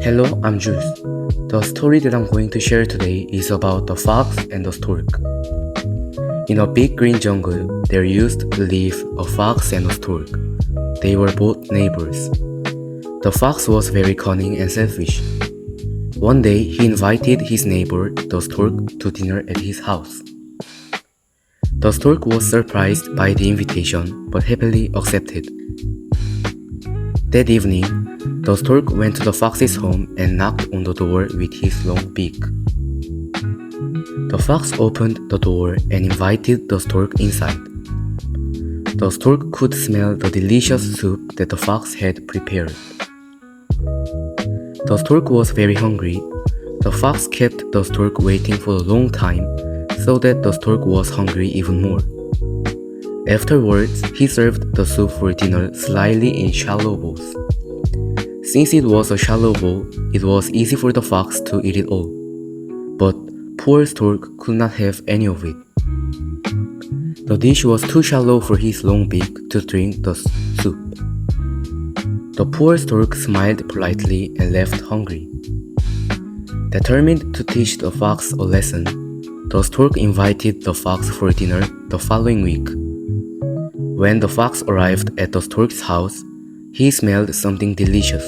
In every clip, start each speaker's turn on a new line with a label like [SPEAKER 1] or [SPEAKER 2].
[SPEAKER 1] Hello, I'm Jules. The story that I'm going to share today is about the fox and the stork. In a big green jungle, there used to live a fox and a stork. They were both neighbors. The fox was very cunning and selfish. One day, he invited his neighbor, the stork, to dinner at his house. The stork was surprised by the invitation, but happily accepted. That evening, the stork went to the fox's home and knocked on the door with his long beak. The fox opened the door and invited the stork inside. The stork could smell the delicious soup that the fox had prepared. The stork was very hungry. The fox kept the stork waiting for a long time, so that the stork was hungry even more. Afterwards, he served the soup for dinner slyly in shallow bowls. Since it was a shallow bowl, it was easy for the fox to eat it all. But poor stork could not have any of it. The dish was too shallow for his long beak to drink the soup. The poor stork smiled politely and left hungry. Determined to teach the fox a lesson, the stork invited the fox for dinner the following week. When the fox arrived at the stork's house, he smelled something delicious.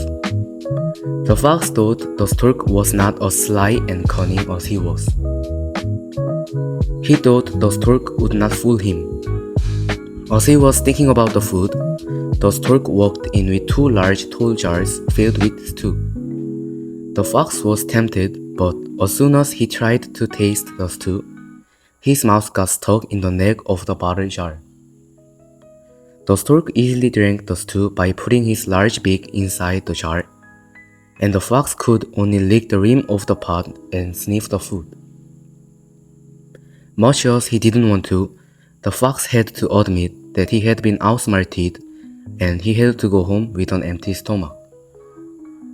[SPEAKER 1] The fox thought the stork was not as sly and cunning as he was. He thought the stork would not fool him. As he was thinking about the food, the stork walked in with two large tall jars filled with stew. The fox was tempted, but as soon as he tried to taste the stew, his mouth got stuck in the neck of the bottle jar. The stork easily drank the stew by putting his large beak inside the jar, and the fox could only lick the rim of the pot and sniff the food. Much as he didn't want to, the fox had to admit that he had been outsmarted and he had to go home with an empty stomach.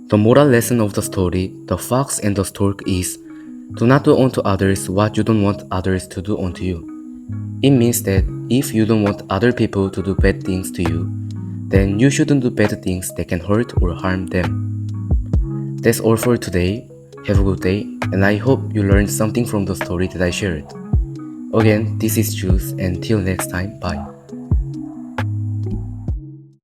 [SPEAKER 1] The moral lesson of the story, The Fox and the Stork, is do not do unto others what you don't want others to do unto you. It means that if you don't want other people to do bad things to you, then you shouldn't do bad things that can hurt or harm them. That's all for today. Have a good day, and I hope you learned something from the story that I shared. Again, this is Jules, and till next time, bye.